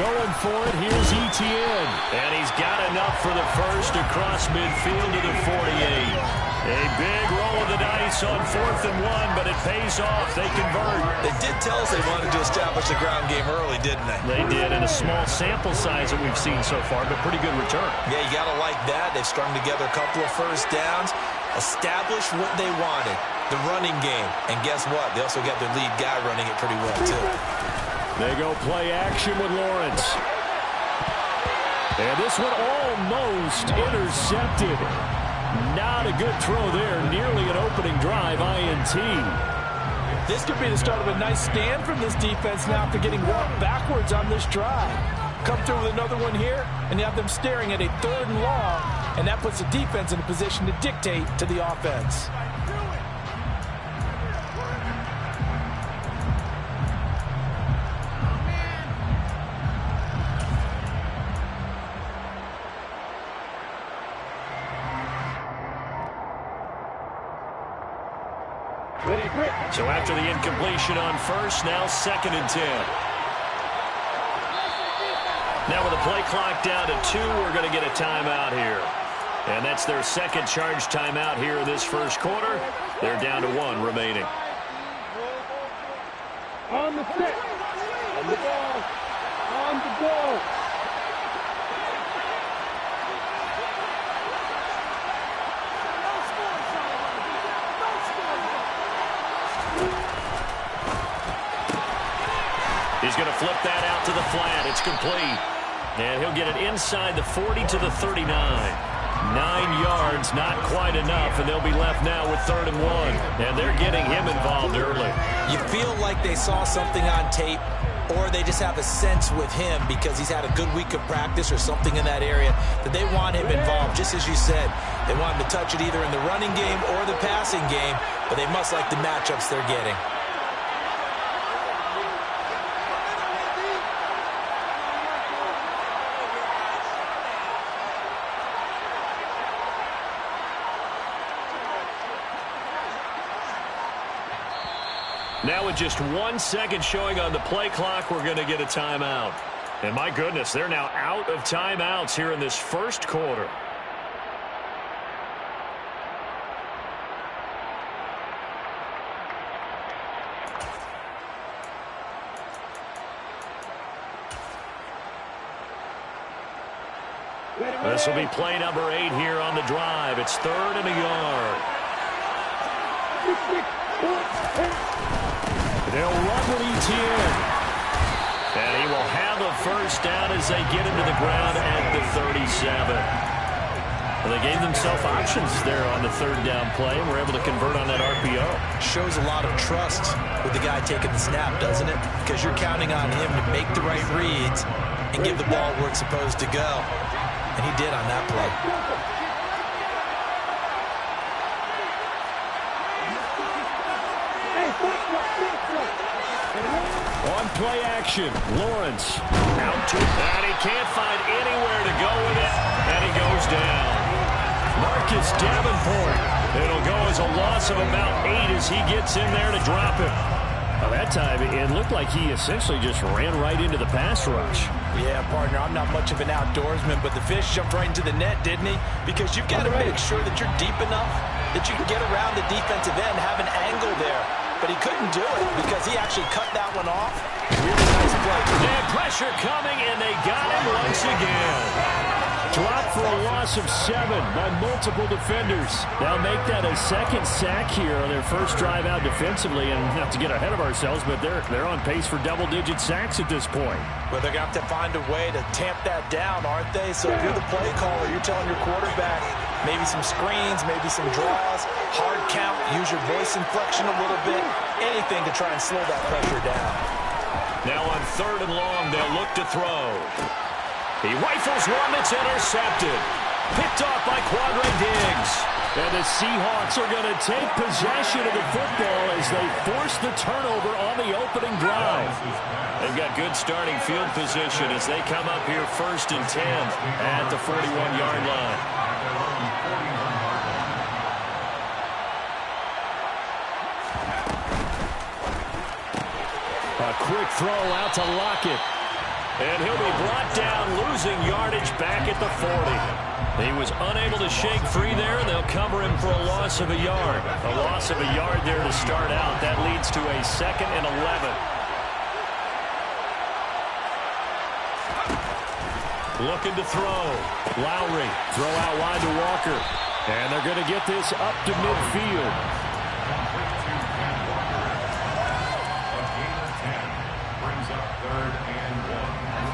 Going for it, here's Etienne. And he's got enough for the first across midfield to the 48. A big roll of the dice on 4th and 1, but it pays off. They convert. They did tell us they wanted to establish the ground game early, didn't they? They did, in a small sample size that we've seen so far, but pretty good return. Yeah, you got to like that. They've strung together a couple of first downs, established what they wanted, the running game. And guess what? They also got their lead guy running it pretty well, too. They go play action with Lawrence. And this one almost intercepted. Not a good throw there. Nearly an opening drive, INT. This could be the start of a nice stand from this defense now after getting walked backwards on this drive. Come through with another one here, and you have them staring at a 3rd and long, and that puts the defense in a position to dictate to the offense. So after the incompletion on first, now 2nd and 10. Now with the play clock down to 2, we're going to get a timeout here. And that's their second charge timeout here in this first quarter. They're down to 1 remaining. On the stick. On the ball. On the ball. He's going to flip that out to the flat. It's complete. And he'll get it inside the 40 to the 39. 9 yards, not quite enough, and they'll be left now with 3rd and 1. And they're getting him involved early. You feel like they saw something on tape, or they just have a sense with him because he's had a good week of practice or something in that area that they want him involved. Just as you said, they want him to touch it either in the running game or the passing game, but they must like the matchups they're getting. Now with just 1 second showing on the play clock, we're going to get a timeout. And my goodness, they're now out of timeouts here in this first quarter. This will be play number 8 here on the drive. It's 3rd and a yard. They'll run with Etienne. And he will have a first down as they get him to the ground at the 37. Well, they gave themselves options there on the 3rd down play and were able to convert on that RPO. Shows a lot of trust with the guy taking the snap, doesn't it? Because you're counting on him to make the right reads and give the ball where it's supposed to go. And he did on that play. On play action, Lawrence out to, and he can't find anywhere to go with it, and he goes down. Marcus Davenport. It'll go as a loss of about 8 as he gets in there to drop him. Well, that time, it looked like he essentially just ran right into the pass rush. Yeah, partner, I'm not much of an outdoorsman, but the fish jumped right into the net, didn't he? Because you've got to make sure that you're deep enough that you can get around the defensive end, have an angle there. But he couldn't do it because he actually cut that one off. Really nice play. And pressure coming, and they got him once again. Dropped for a loss of 7 by multiple defenders. They'll make that a 2nd sack here on their first drive out defensively. And not to get ahead of ourselves, but they're on pace for double-digit sacks at this point. Well, they're going to have to find a way to tamp that down, aren't they? So if you're the play caller, you're telling your quarterback maybe some screens, maybe some draws, hard count, use your voice inflection a little bit, anything to try and slow that pressure down. Now on 3rd and long, they'll look to throw. He rifles one that's intercepted. Picked off by Quadre Diggs. And the Seahawks are going to take possession of the football as they force the turnover on the opening drive. They've got good starting field position as they come up here 1st and 10 at the 41-yard line. A quick throw out to Lockett. And he'll be brought down, losing yardage back at the 40. He was unable to shake free there, and they'll cover him for a loss of a yard. A loss of a yard there to start out. That leads to a 2nd and 11. Looking to throw. Lowry, throw out wide to Walker. And they're going to get this up to midfield.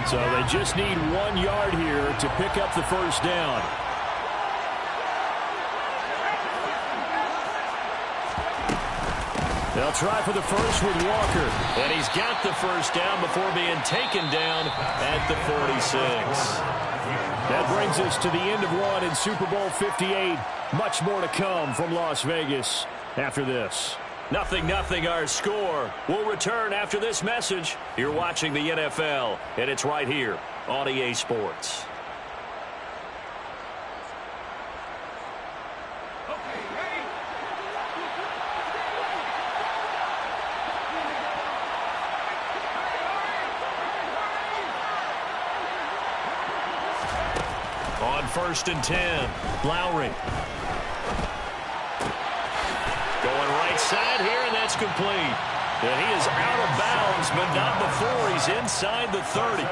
So they just need 1 yard here to pick up the first down. They'll try for the first with Walker. And he's got the first down before being taken down at the 46. That brings us to the end of one in Super Bowl 58. Much more to come from Las Vegas after this. 0-0 our score. We'll return after this message. You're watching the NFL, and it's right here on EA Sports. On 1st and 10, Lowry. Going right side here, and that's complete. And he is out of bounds, but not before he's inside the 30.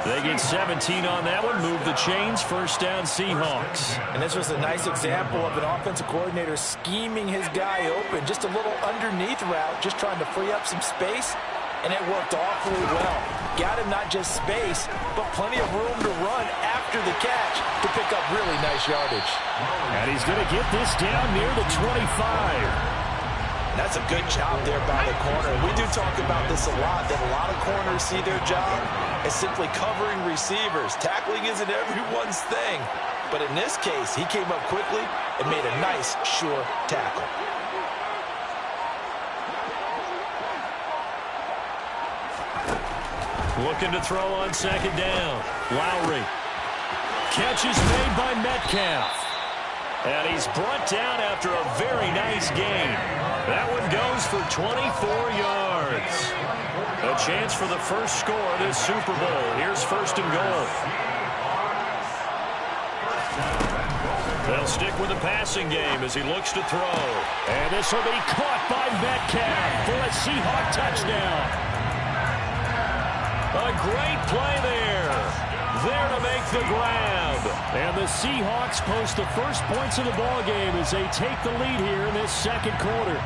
They get 17 on that one, move the chains, first down Seahawks. And this was a nice example of an offensive coordinator scheming his guy open. Just a little underneath route, just trying to free up some space, and it worked awfully well. Got him not just space, but plenty of room to run after the catch to pick up really nice yardage. And he's going to get this down near the 25. That's a good job there by the corner. We do talk about this a lot, that a lot of corners see their job as simply covering receivers. Tackling isn't everyone's thing. But in this case, he came up quickly and made a nice, sure tackle. Looking to throw on 2nd down. Lowry. Catch is made by Metcalf. And he's brought down after a very nice gain. That one goes for 24 yards. A chance for the first score of this Super Bowl. Here's 1st and goal. They'll stick with the passing game as he looks to throw. And this will be caught by Metcalf for a Seahawk touchdown. A great play there. There to make the grab. And the Seahawks post the first points of the ballgame as they take the lead here in this 2nd quarter.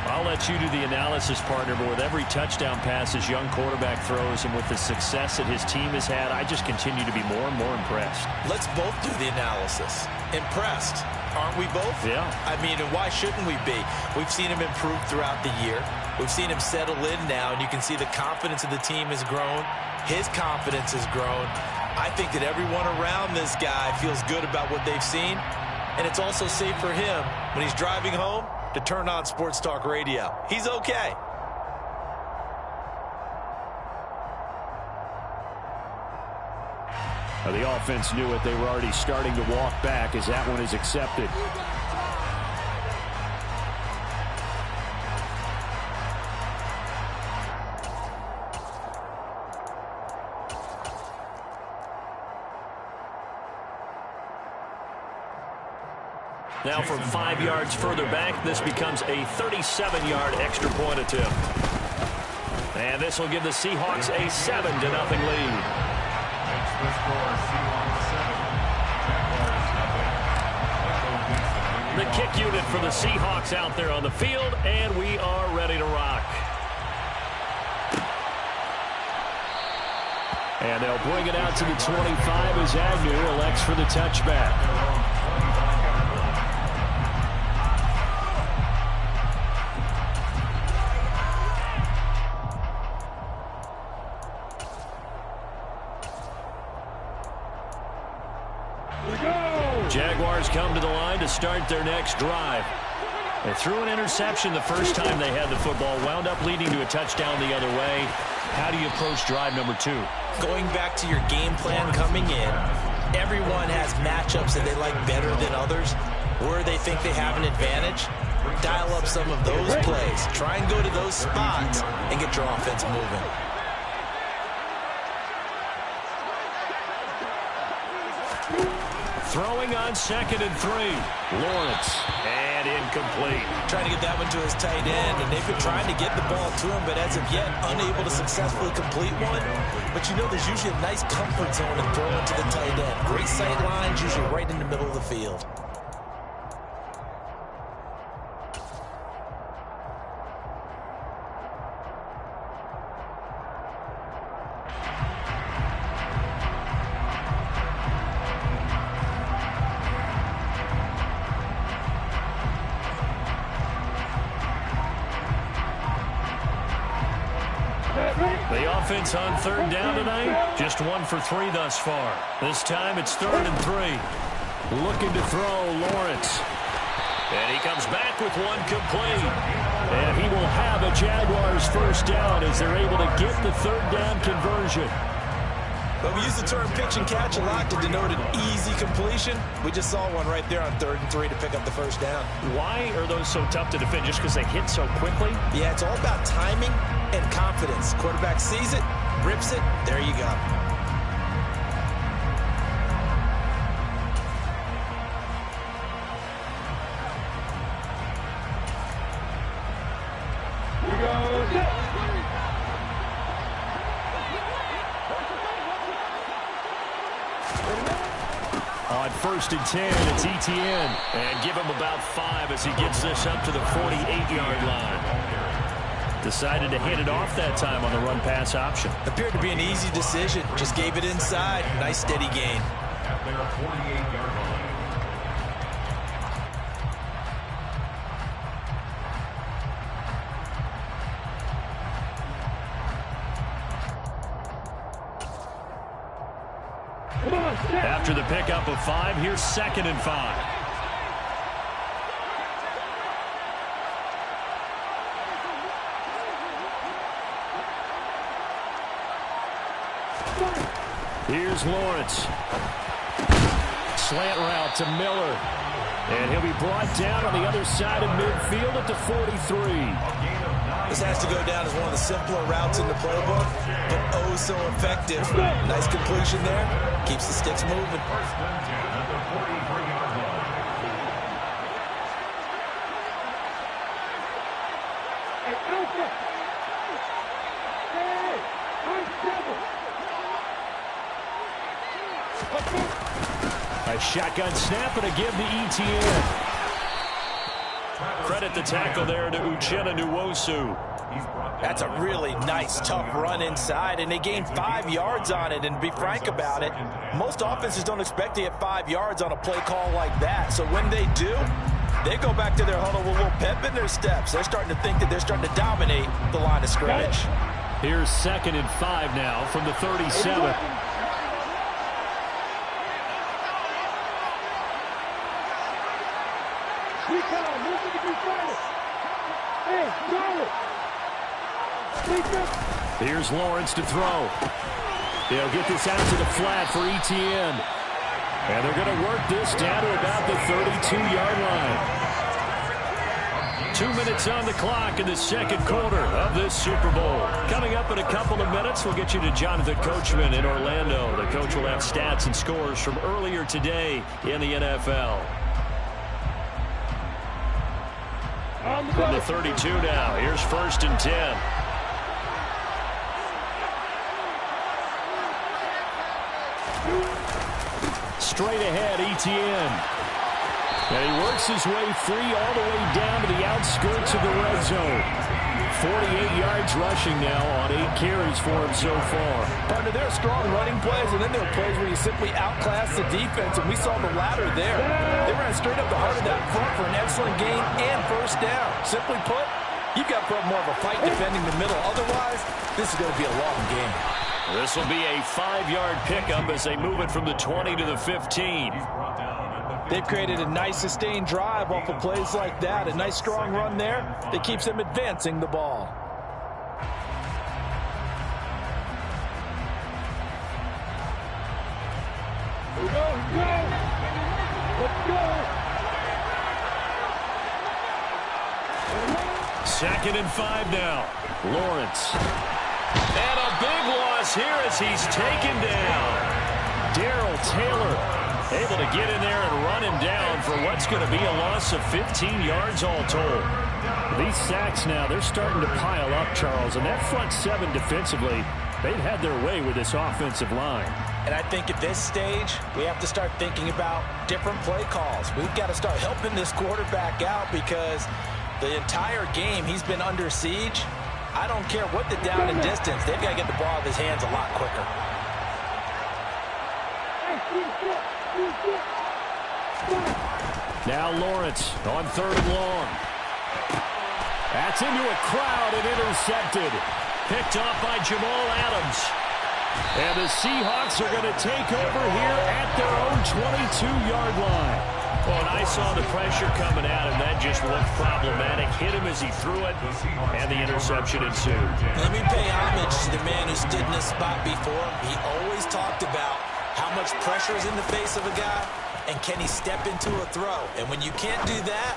I'll let you do the analysis, partner, but with every touchdown pass his young quarterback throws and with the success that his team has had, I just continue to be more and more impressed. Let's both do the analysis. Impressed, aren't we both? Yeah. I mean, and why shouldn't we be? We've seen him improve throughout the year. We've seen him settle in now, and you can see the confidence of the team has grown. His confidence has grown. I think that everyone around this guy feels good about what they've seen, and it's also safe for him when he's driving home to turn on Sports Talk Radio. He's okay. Now, the offense knew it. They were already starting to walk back as that one is accepted. Now from 5 yards further back, this becomes a 37-yard extra point attempt. And this will give the Seahawks a 7-0 lead. The kick unit for the Seahawks out there on the field, and we are ready to rock. And they'll bring it out to the 25 as Agnew elects for the touchback. Jaguars come to the line to start their next drive. They threw an interception the first time they had the football, wound up leading to a touchdown the other way. How do you approach drive number 2? Going back to your game plan coming in, everyone has matchups that they like better than others, where they think they have an advantage. Dial up some of those plays. Try and go to those spots and get your offense moving. Throwing on 2nd and 3. Lawrence. And incomplete. Trying to get that one to his tight end, and they've been trying to get the ball to him, but as of yet, unable to successfully complete one. But you know there's usually a nice comfort zone in throwing to the tight end. Great sight lines, usually right in the middle of the field. The offense on 3rd down tonight, just 1 for 3 thus far. This time it's 3rd and 3. Looking to throw, Lawrence. And he comes back with one complete. And he will have a Jaguars first down as they're able to get the 3rd down conversion. But we use the term pitch and catch a lot to denote an easy completion. We just saw one right there on 3rd and 3 to pick up the first down. Why are those so tough to defend? Just because they hit so quickly? Yeah, it's all about timing and confidence. Quarterback sees it, grips it, there you go. On 1st and 10, it's Etienne. And give him about 5 as he gets this up to the 48-yard line. Decided to hit it off that time on the run-pass option. Appeared to be an easy decision. Just gave it inside. Nice steady gain. At their 48-yard line. After the pickup of 5, here's 2nd and 5. Here's Lawrence. Slant route to Miller. And he'll be brought down on the other side of midfield at the 43. This has to go down as one of the simpler routes in the playbook, but oh so effective. Nice completion there. Keeps the sticks moving. A shotgun snap and a give to Etienne. Credit the tackle there to Uchenna Nwosu. That's a really nice, tough run inside, and they gained 5 yards on it. And to be frank about it, most offenses don't expect to get 5 yards on a play call like that. So when they do, they go back to their huddle with a little pep in their steps. They're starting to think that they're starting to dominate the line of scrimmage. Here's 2nd and 5 now from the 37. Here's Lawrence to throw. They'll get this out to the flat for Etienne. And they're going to work this down to about the 32-yard line. 2 minutes on the clock in the 2nd quarter of this Super Bowl. Coming up in a couple of minutes, we'll get you to Jonathan Coachman in Orlando. The coach will have stats and scores from earlier today in the NFL. From the 32 now, here's 1st and 10. Straight ahead, Etienne. And he works his way free all the way down to the outskirts of the red zone. 48 yards rushing now on 8 carries for him so far. Partner, there are strong running plays, and then there are plays where you simply outclass the defense, and we saw the latter there. They ran straight up the heart of that front for an excellent gain and first down. Simply put, you've got to put more of a fight defending the middle. Otherwise, this is going to be a long game. This will be a 5-yard pickup as they move it from the 20 to the 15. They've created a nice sustained drive off of plays like that. A nice strong run there that keeps them advancing the ball. Second and 5 now. Lawrence. And a big loss here as he's taken down. Darrell Taylor Able to get in there and run him down for what's going to be a loss of 15 yards all told. These sacks now, they're starting to pile up, Charles. And that front seven defensively, they've had their way with this offensive line. And I think at this stage, we have to start thinking about different play calls. We've got to start helping this quarterback out because the entire game he's been under siege. I don't care what the down and distance. They've got to get the ball out of his hands a lot quicker. Now Lawrence on 3rd and long. That's into a crowd and intercepted. Picked off by Jamal Adams. And the Seahawks are going to take over here at their own 22-yard line. Well, and I saw the pressure coming at him. That just looked problematic. Hit him as he threw it, and the interception ensued. Let me pay homage to the man who stood in this spot before. He always talked about how much pressure is in the face of a guy, and can he step into a throw. And when you can't do that,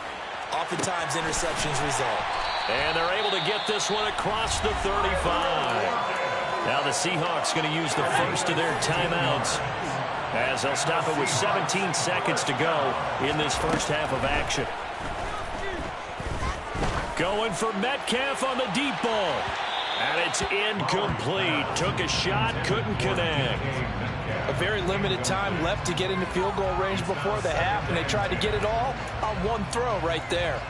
oftentimes interceptions result. And they're able to get this one across the 35. Now the Seahawks going to use the first of their timeouts as they'll stop it with 17 seconds to go in this first half of action. Going for Metcalf on the deep ball. And it's incomplete. Took a shot, couldn't connect. A very limited time left to get into field goal range before the half, and they tried to get it all on one throw right there.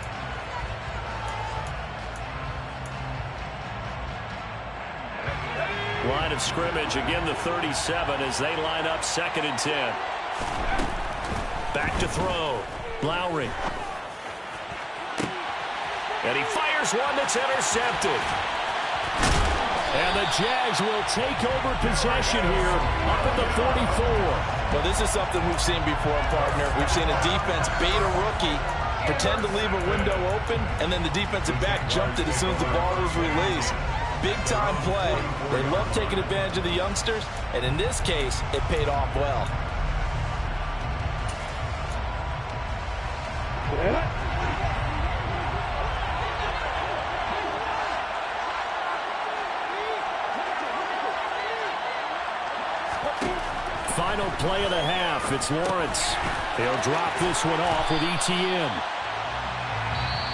Line of scrimmage, again the 37 as they line up 2nd and 10. Back to throw. Lowry. And he fires one that's intercepted. And the Jags will take over possession here up at the 44. Well, this is something we've seen before, partner. We've seen a defense bait a rookie, pretend to leave a window open, and then the defensive back jumped it as soon as the ball was released. Big-time play. They love taking advantage of the youngsters, and in this case, it paid off well. Final play of the half. It's Lawrence. He'll drop this one off with ETN.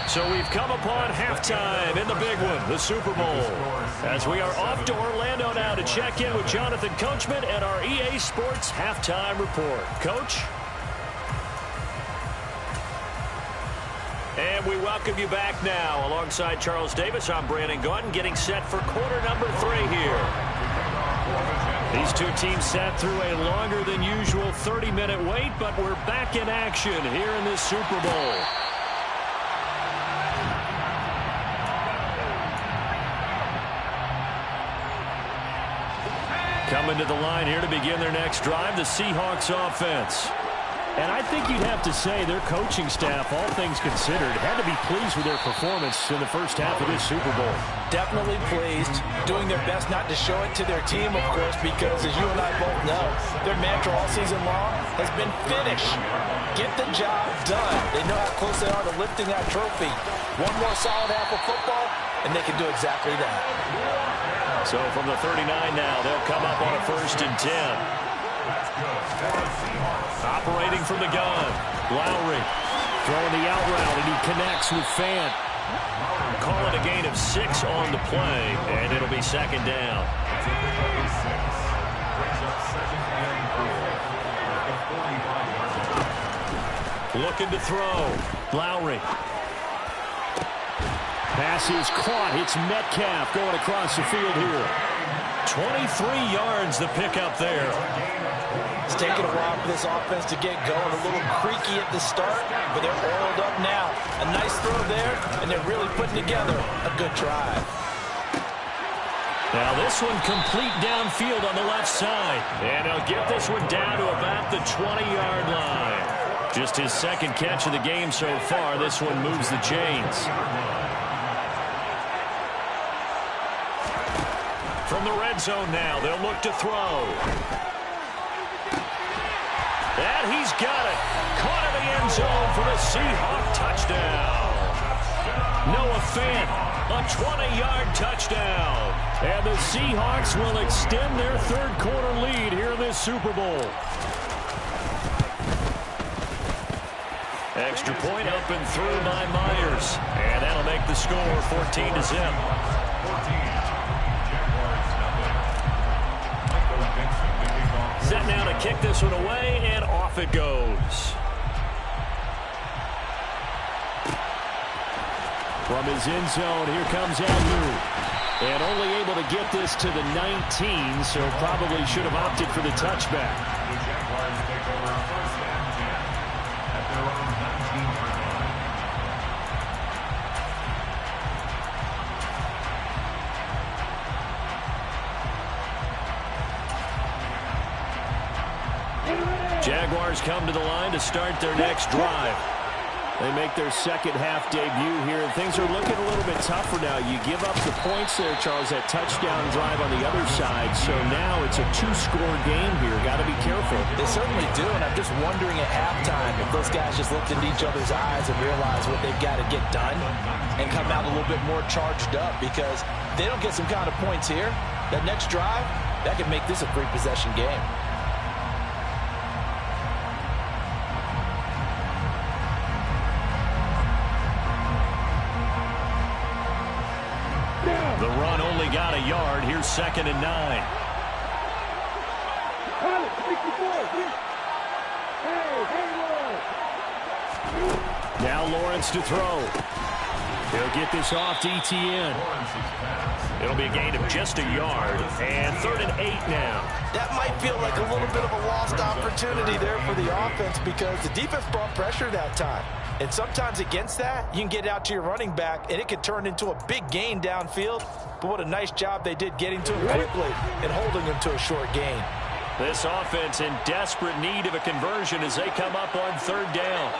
So we've come upon halftime in the big one, the Super Bowl. As we are off to Orlando now to check in with Jonathan Coachman and our EA Sports Halftime Report. Coach? And we welcome you back now. Alongside Charles Davis, I'm Brandon Gaudin, getting set for quarter number 3 here. These two teams sat through a longer than usual 30-minute wait, but we're back in action here in this Super Bowl. Coming to the line here to begin their next drive, the Seahawks offense. And I think you'd have to say their coaching staff, all things considered, had to be pleased with their performance in the first half of this Super Bowl. Definitely pleased, doing their best not to show it to their team, of course, because as you and I both know, their mantra all season long has been finish. Get the job done. They know how close they are to lifting that trophy. One more solid half of football, and they can do exactly that. So from the 39 now, they'll come up on a 1st and 10. Operating from the gun. Lowry throwing the out route, and he connects with Fant. Call it a gain of 6 on the play, and it'll be 2nd down. Looking to throw. Lowry. Pass is caught. It's Metcalf going across the field here. 23 yards the pickup there. It's taken a while for this offense to get going. A little creaky at the start, but they're oiled up now. A nice throw there, and they're really putting together a good drive. Now this one complete downfield on the left side. And he'll get this one down to about the 20-yard line. Just his 2nd catch of the game so far. This one moves the chains. From the red zone now, they'll look to throw. And he's got it. Caught in the end zone for the Seahawk touchdown. Noah Fant, a 20-yard touchdown. And the Seahawks will extend their 3rd quarter lead here in this Super Bowl. Extra point up and through by Myers. And that'll make the score 14-0. Set now to kick this one away, and off it goes. From his end zone, here comes Andrew. And only able to get this to the 19, so probably should have opted for the touchback. The Jaguars take over first and 10 at their own 19-yard line. Jaguars come to the line to start their next drive. They make their second half debut here, and things are looking a little bit tougher now. You give up the points there, Charles, that touchdown drive on the other side. So now it's a two-score game here. Got to be careful. They certainly do, and I'm just wondering at halftime if those guys just looked into each other's eyes and realized what they've got to get done and come out a little bit more charged up, because if they don't get some kind of points here, that next drive, that could make this a three-possession game. The run only got a yard. Here's 2nd and 9. Now Lawrence to throw. He'll get this off to Etienne. It'll be a gain of just a yard. And 3rd and 8 now. That might feel like a little bit of a lost opportunity there for the offense, because the defense brought pressure that time. And sometimes against that, you can get out to your running back, and it could turn into a big gain downfield. But what a nice job they did getting to him quickly and holding him to a short gain. This offense in desperate need of a conversion as they come up on 3rd down.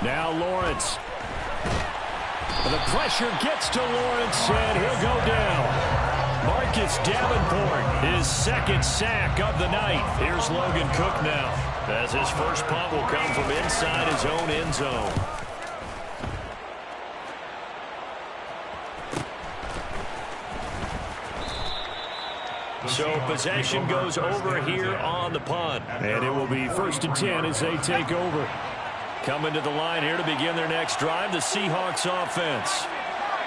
Now Lawrence. The pressure gets to Lawrence, and he'll go down. Marcus Davenport, his 2nd sack of the night. Here's Logan Cook now, as his first punt will come from inside his own end zone. So possession goes over here on the punt. And it will be 1st and 10 as they take over. Coming to the line here to begin their next drive, the Seahawks offense.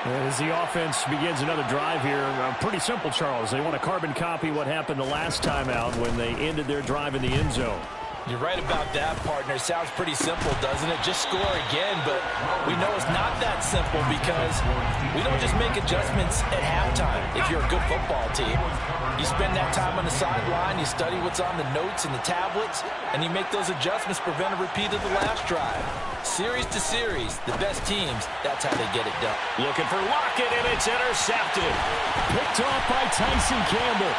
As the offense begins another drive here, pretty simple, Charles. They want to carbon copy what happened the last time out when they ended their drive in the end zone. You're right about that, partner. Sounds pretty simple, doesn't it? Just score again, but we know it's not that simple, because we don't just make adjustments at halftime if you're a good football team. You spend that time on the sideline, you study what's on the notes and the tablets, and you make those adjustments, prevent a repeat of the last drive. Series to series, the best teams, that's how they get it done. Looking for Lockett, and it's intercepted. Picked off by Tyson Campbell.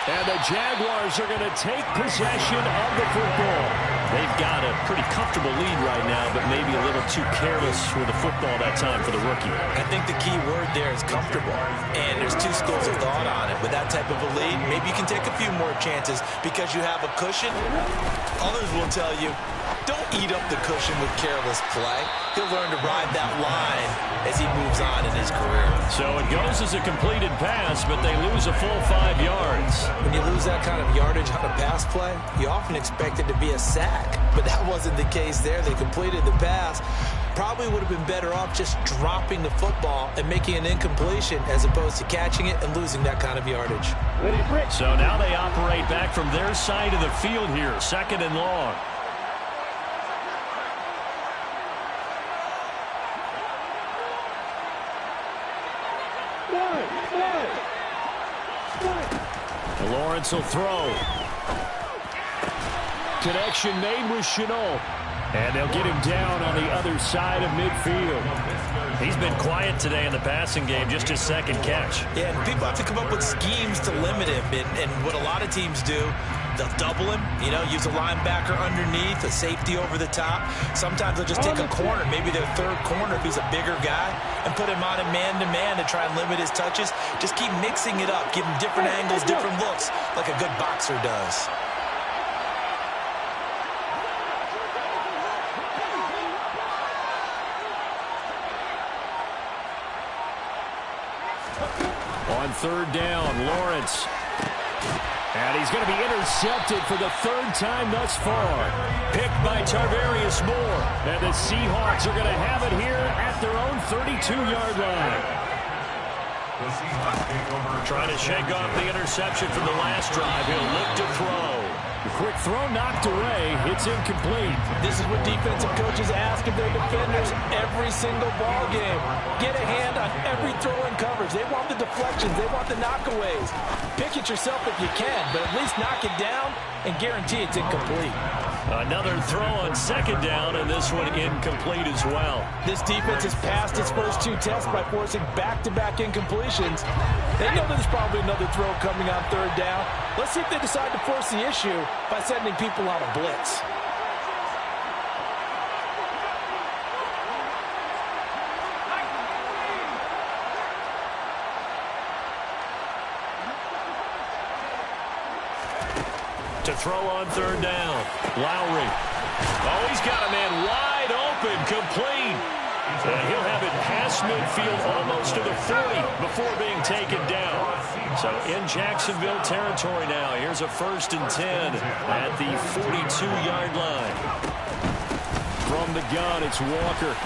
And the Jaguars are going to take possession of the football. They've got a pretty comfortable lead right now, but maybe a little too careless with the football that time for the rookie. I think the key word there is comfortable. And there's two schools of thought on it. With that type of a lead, maybe you can take a few more chances because you have a cushion. Others will tell you, don't eat up the cushion with careless play. He'll learn to ride that line as he moves on in his career. So it goes as a completed pass, but they lose a full 5 yards. When you lose that kind of yardage on a pass play, you often expect it to be a sack. But that wasn't the case there. They completed the pass. Probably would have been better off just dropping the football and making an incompletion as opposed to catching it and losing that kind of yardage. So now they operate back from their side of the field here, 2nd and long. Lawrence will throw. Connection made with Chenault. And they'll get him down on the other side of midfield. He's been quiet today in the passing game, just his 2nd catch. Yeah, and people have to come up with schemes to limit him. And what a lot of teams do, they'll double him, use a linebacker underneath, a safety over the top. Sometimes they'll just take a corner, maybe their 3rd corner if he's a bigger guy, and put him on a man-to-man to try and limit his touches. Just keep mixing it up, give him different angles, different looks, like a good boxer does. On 3rd down, Lawrence. And And he's going to be intercepted for the third time thus far. Picked by Tarvarius Moore. And the Seahawks are going to have it here at their own 32-yard line. Trying to shake off the interception from the last drive. He'll look to throw. The quick throw knocked away. It's incomplete. This is what defensive coaches ask of their defenders every single ball game. Get a hand on every throw in coverage. They want the deflections. They want the knockaways. Pick it yourself if you can, but at least knock it down and guarantee it's incomplete. Another throw on second down, and this one incomplete as well. This defense has passed its first two tests by forcing back-to-back incompletions. They know there's probably another throw coming on third down. Let's see if they decide to force the issue by sending people on a blitz. To throw on third down. Lowry. Oh, he's got a man wide open, complete. And he'll have it past midfield almost to the 40 before being taken down. So in Jacksonville territory now. Here's a 1st and 10 at the 42-yard line. From the gun, it's Walker.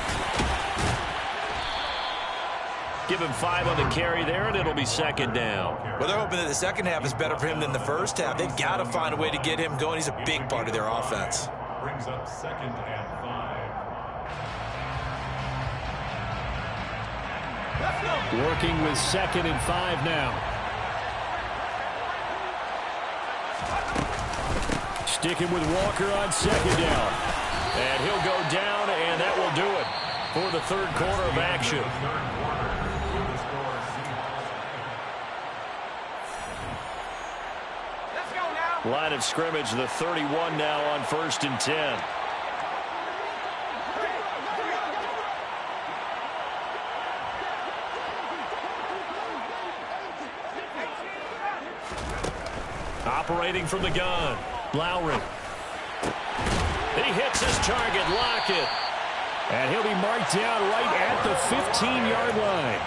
Give him 5 on the carry there, and it'll be second down. Well, they're hoping that the second half is better for him than the first half. They've got to find a way to get him going. He's a big part of their offense. Brings up 2nd and 5. Working with 2nd and 5 now. Sticking with Walker on second down. And he'll go down, and that will do it for the third quarter of action. Line of scrimmage, the 31 now on 1st and 10. Operating from the gun, Lowry. He hits his target, Lockett. And he'll be marked down right at the 15-yard line.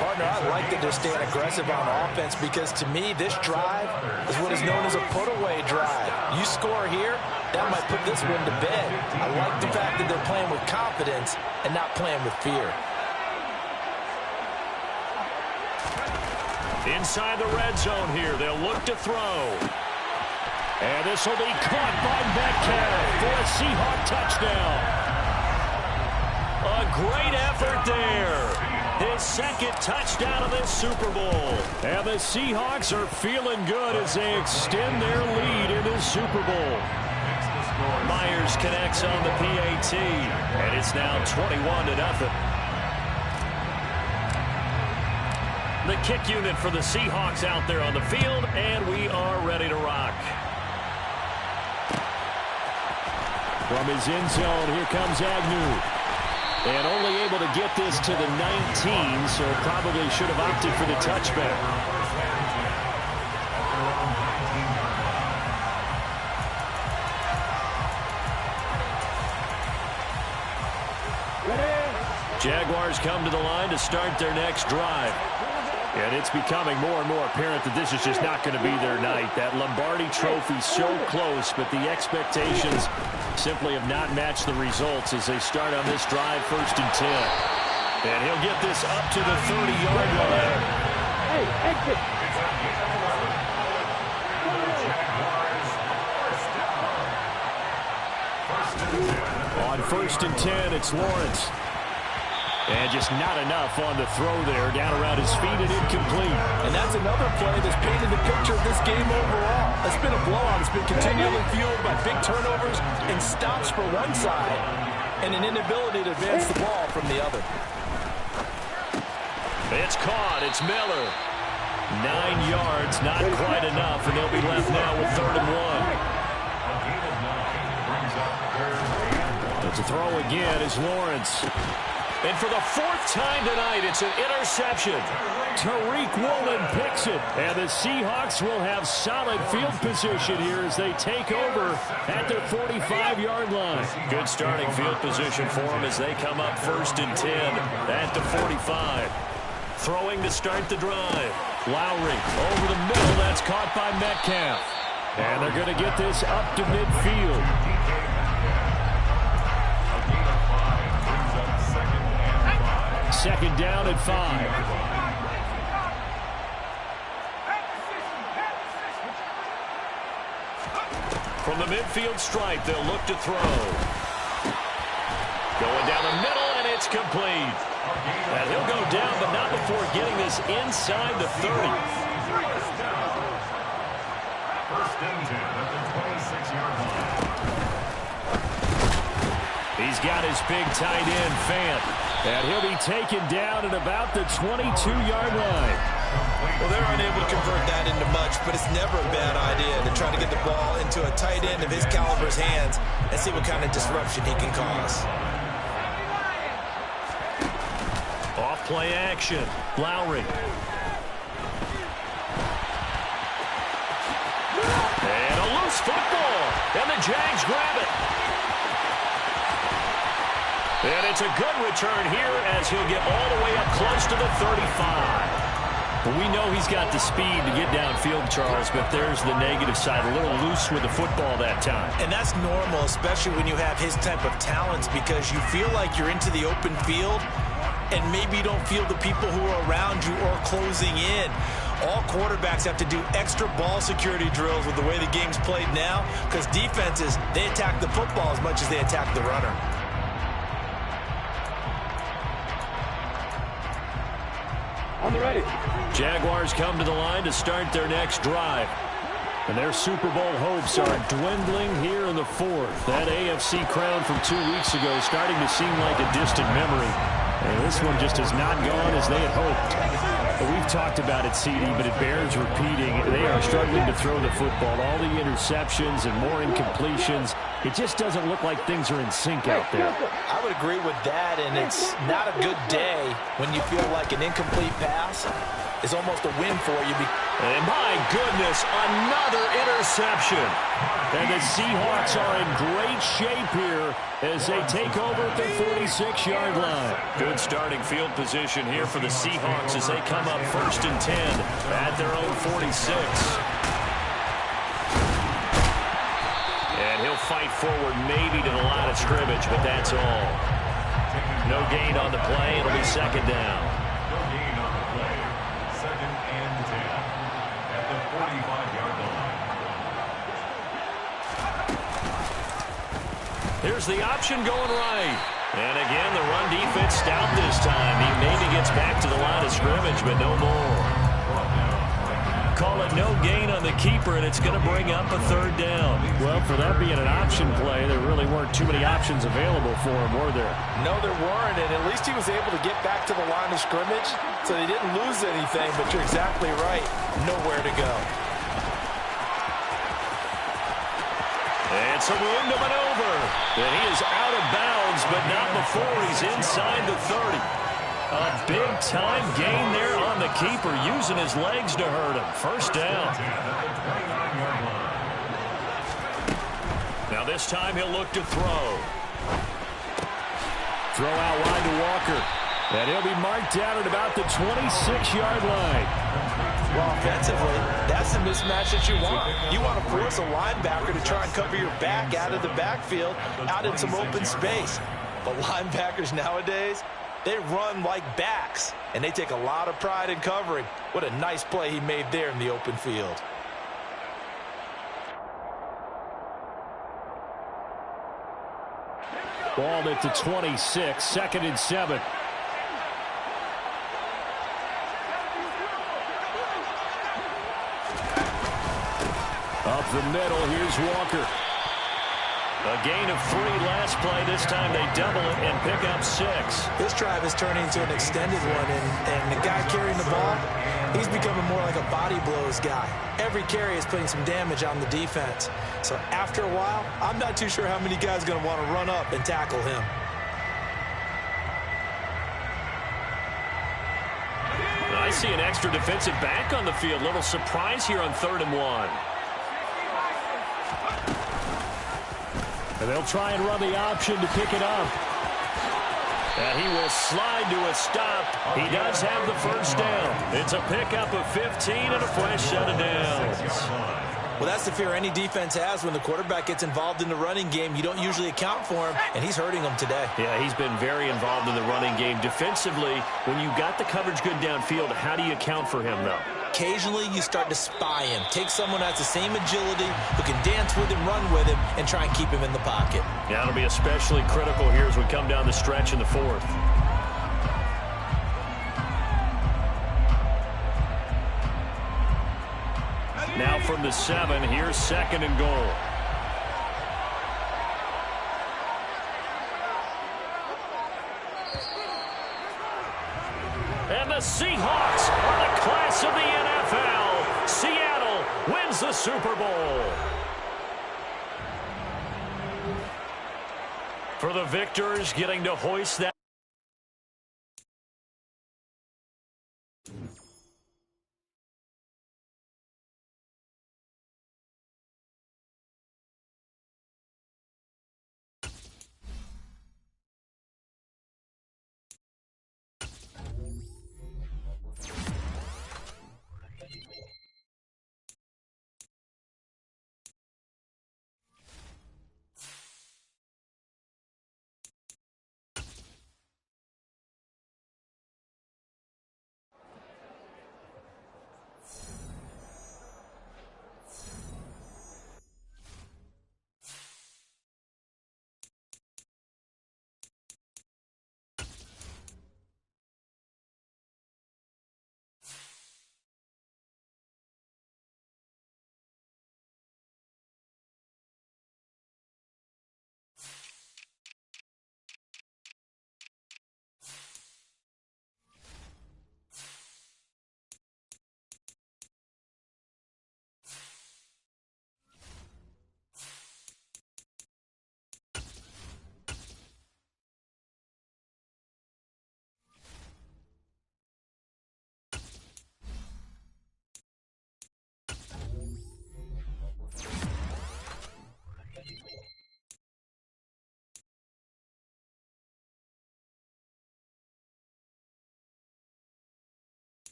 Partner, I like that they're staying aggressive on offense because, to me, this drive is what is known as a put-away drive. You score here, that might put this one to bed. I like the fact that they're playing with confidence and not playing with fear. Inside the red zone here, they'll look to throw. And this will be caught by Metcalf for a Seahawk touchdown. A great effort there. His second touchdown of this Super Bowl. And the Seahawks are feeling good as they extend their lead in this Super Bowl. Myers connects on the PAT, and it's now 21-0. The kick unit for the Seahawks out there on the field, and we are ready to rock. From his end zone, here comes Agnew. And only able to get this to the 19, so probably should have opted for the touchback. Jaguars come to the line to start their next drive. And it's becoming more and more apparent that this is just not going to be their night. That Lombardi trophy so close, but the expectations simply have not matched the results as they start on this drive, 1st and 10. And he'll get this up to the 30-yard line. Hey, exit. On 1st and 10, it's Lawrence. And just not enough on the throw there. Down around his feet and incomplete. And that's another play that's painted the picture of this game overall. It's been a blowout. It's been continually fueled by big turnovers and stops for one side and an inability to advance the ball from the other. It's caught. It's Miller. 9 yards, not quite enough, and they'll be left now with 3rd and 1. But to throw again is Lawrence. And for the 4th time tonight, it's an interception. Tariq Woolen picks it. And the Seahawks will have solid field position here as they take over at their 45-yard line. Good starting field position for them as they come up 1st and 10 at the 45. Throwing to start the drive. Lowry over the middle. That's caught by Metcalf. And they're going to get this up to midfield. Second down at 5. From the midfield stripe, they'll look to throw. Going down the middle, and it's complete. And he'll go down, but not before getting this inside the 30. First and 10 at the 26-yard line. He's got his big tight end, Fant. And he'll be taken down at about the 22-yard line. Well, they're unable to convert that into much, but it's never a bad idea to try to get the ball into a tight end of his caliber's hands and see what kind of disruption he can cause. Off play action. Lowry. And a loose football. And the Jags grab it. And it's a good return here as he'll get all the way up close to the 35. Well, we know he's got the speed to get downfield, Charles, but there's the negative side. A little loose with the football that time. And that's normal, especially when you have his type of talents, because you feel like you're into the open field and maybe you don't feel the people who are around you or closing in. All quarterbacks have to do extra ball security drills with the way the game's played now, because defenses, they attack the football as much as they attack the runner. On the ready. Jaguars come to the line to start their next drive. And their Super Bowl hopes are dwindling here in the fourth. That AFC crown from 2 weeks ago is starting to seem like a distant memory. And this one just has not gone as they had hoped. We've talked about it, CD, but it bears repeating. They are struggling to throw the football. All the interceptions and more incompletions. It just doesn't look like things are in sync out there. I would agree with that, and it's not a good day when you feel like an incomplete pass is almost a win for you. And my goodness, another interception. And the Seahawks are in great shape here as they take over at the 46-yard line. Good starting field position here for the Seahawks as they come up 1st and 10 at their own 46. And he'll fight forward maybe to the line of scrimmage, but that's all. No gain on the play. It'll be second down. No gain on the play. Second and 10 at the 45-yard line. Here's the option going right. And again, the run defense stout this time. He maybe gets back to the line of scrimmage, but no more. Call it no gain on the keeper, and it's going to bring up a third down. Well, for that being an option play, there really weren't too many options available for him, were there? No, there weren't, and at least he was able to get back to the line of scrimmage, so he didn't lose anything, but you're exactly right. Nowhere to go. And some room to maneuver. And he is out of bounds, but not before he's inside the 30. A big-time gain there on the keeper, using his legs to hurt him. First down. Now this time he'll look to throw. Throw out wide to Walker. And he'll be marked down at about the 26-yard line. Well, offensively, that's the mismatch that you want. You want to force a linebacker to try and cover your back out of the backfield, out in some open space. But linebackers nowadays, they run like backs, and they take a lot of pride in covering. What a nice play he made there in the open field. Ball at the 26, 2nd and 7. Up the middle, here's Walker. A gain of 3 last play. This time they double it and pick up 6. This drive is turning into an extended one, and the guy carrying the ball, he's becoming more like a body blows guy. Every carry is putting some damage on the defense. So after a while, I'm not too sure how many guys are going to want to run up and tackle him. I see an extra defensive back on the field. Little surprise here on 3rd and 1. And they'll try and run the option to pick it up. And he will slide to a stop. He does have the first down. It's a pickup of 15 and a fresh set of downs. Well, that's the fear any defense has when the quarterback gets involved in the running game. You don't usually account for him, and he's hurting them today. Yeah, he's been very involved in the running game. Defensively, when you got the coverage good downfield, how do you account for him, though? Occasionally, you start to spy him. Take someone that has the same agility, who can dance with him, run with him, and try and keep him in the pocket. Yeah, it'll be especially critical here as we come down the stretch in the fourth. Now from the 7, here's 2nd and goal. And the Seahawks are the class of the NFL. Seattle wins the Super Bowl. For the victors, getting to hoist that.